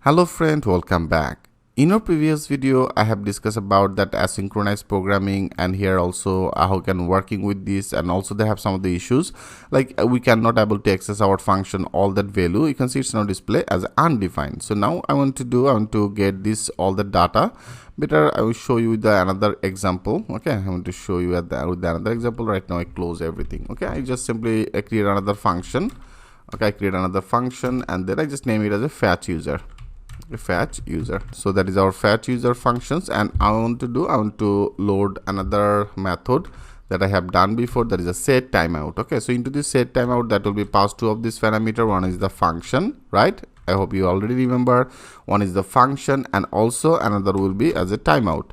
Hello friend, welcome back. In our previous video, I have discussed about that asynchronous programming, and here also how can working with this, and also they have some of the issues like we cannot able to access our function all that value. You can see it's now display as undefined. So now I want to get this all the data. Better I will show you with another example. Okay, I want to show you with another example. Right now I close everything. Okay, I just simply create another function. Okay, I create another function and then I just name it as a fetch user. So that is our fetch user functions, and I want to load another method that I have done before, that is a set timeout. Okay, so into this set timeout, that will be passed two of this parameter. One is the function, right? I hope you already remember. One is the function, and also another will be as a timeout.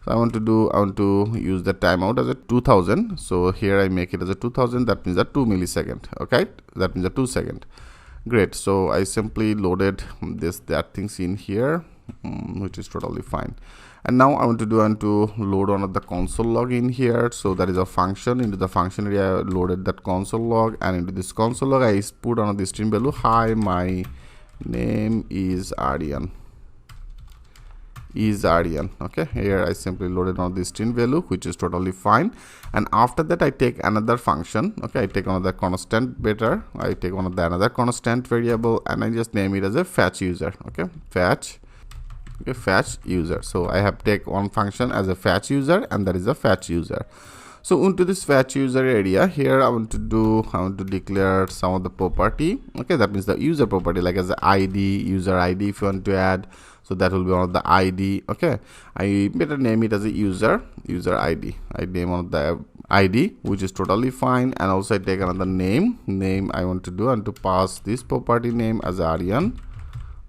So I want to use the timeout as a 2000. So here I make it as a 2000. That means a 2 millisecond. Okay, that means a 2 second. Great. So I simply loaded that things in here, which is totally fine. And now I want to load one of the console log in here. So that is a function. Into the function area, I loaded that console log, and into this console log I put on the string value, hi, my name is Aryan. Okay, here I simply loaded on the string value, which is totally fine. And after that I take another function. Okay, I take another constant. I take another constant variable, and I just name it as a fetch user. Okay, fetch user. So I have take one function as a fetch user, and that is a fetch user. So into this fetch user area here, I want to declare some of the property. Okay, that means the user property, like as the ID, user ID if you want to add. So that will be one of the ID. Okay, I better name it as a user ID. I name one of the ID, which is totally fine. And also I take another name. I want to pass this property name as Aryan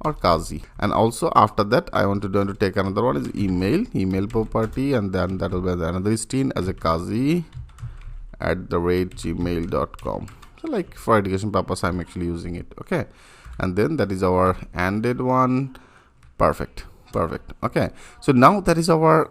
or Kazi. And also after that I want to take another one is email property, and then that will be another string as a Kazi @gmail.com. So like for education purpose I'm actually using it. Okay, and then that is our ended one. Perfect. Okay, so now that is our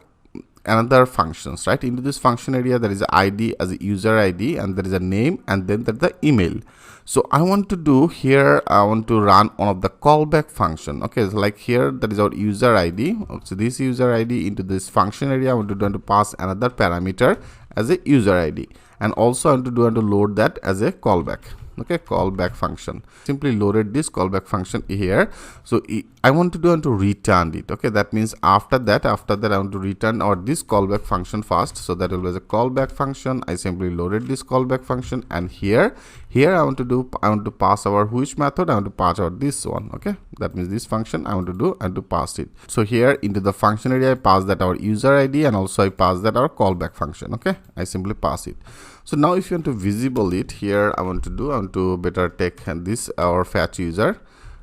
another functions, right? Into this function area there is a ID as a user ID, and there is a name, and then there is the email. So I want to run one of the callback function. Okay, so like here that is our user ID. So this user ID, into this function area I want to pass another parameter as a user ID, and also I want to load that as a callback. Okay, callback function. Simply loaded this callback function here. So I want to return it. Okay, that means after that I want to return this callback function first. So that will be a callback function. I simply loaded this callback function, and here I want to pass our which method. I want to pass out this one. Okay, that means this function I want to pass it. So here into the function area I pass that our user ID, and also I pass that our callback function. Okay, I simply pass it. So now if you want to visible it here, I want to better take this our fetch user.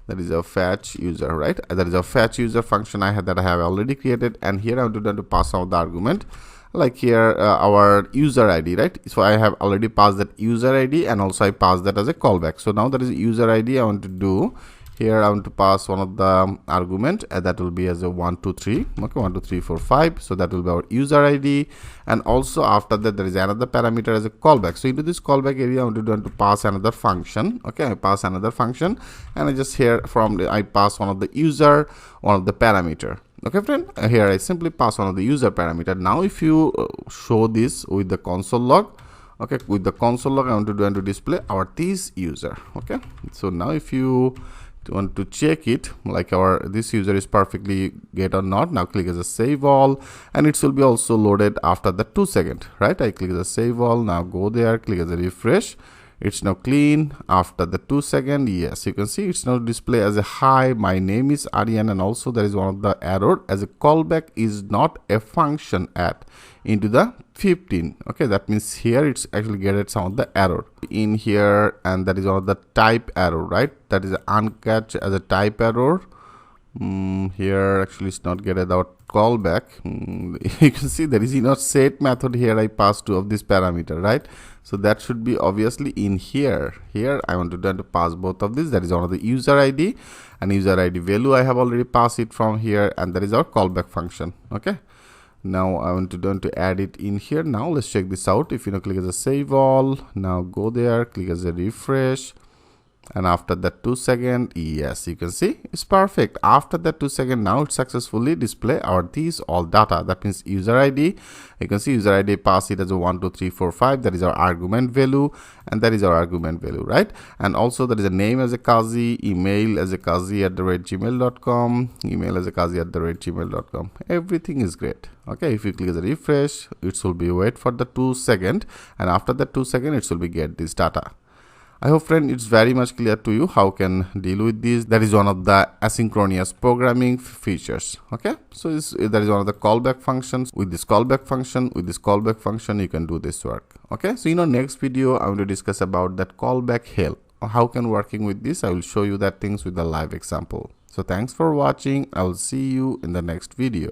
That is a fetch user, right? That is a fetch user function I have already created, and here I want to pass out the argument, like here our user ID, right? So I have already passed that user ID, and also I pass that as a callback. So now that is user ID. I want to pass one of the argument, that will be as a 1 2 3. Okay, 1 2 3 4 5. So that will be our user ID, and also after that there is another parameter as a callback. So into this callback area I want to pass another function. Okay, I pass another function, and I just here I pass one of the user, one of the parameter. Okay friend, here I simply pass one of the user parameter. Now if you show this with the console log, okay, with the console log I want to display our this user. Okay, so now if you want to check it, like this user is perfectly get or not, now click as a save all, and it will be also loaded after the 2 seconds, right? I click as a save all. Now go there, click as a refresh. It's now clean after the 2 seconds. Yes, you can see it's now display as a hi, my name is Aryan, and also there is one of the error as a callback is not a function at into the 15. Okay, that means here it's actually get some of the error in here, and that is one of the type error, right? That is uncatch as a type error. Here actually it's not get out callback. You can see there is not set method here. I pass two of this parameter, right? So that should be obviously in here. Here I want to pass both of these. That is one of the user ID, and user ID value I have already passed it from here, and that is our callback function. Okay, now I want to add it in here. Now let's check this out. If you click as a save all, now go there, click as a refresh. and after that 2 seconds, yes, you can see it's perfect. After that 2 seconds, now it successfully display our these all data. That means user ID, you can see user ID pass it as a 1 2 3 4 5, that is our argument value, and that is our argument value, right? And also there is a name as a Kazi, email as a kazi@gmail.com, email as a kazi@gmail.com. everything is great. Okay, if you click as a refresh, it will be wait for the 2 seconds, and after that 2 seconds it will be get this data. I hope, friend, it's very much clear to you how can deal with this. That is one of the asynchronous programming features. Okay, so that is one of the callback functions. With this callback function, you can do this work. Okay, so in our next video, I will discuss about that callback help. How can working with this? I will show you that things with a live example. So thanks for watching. I will see you in the next video.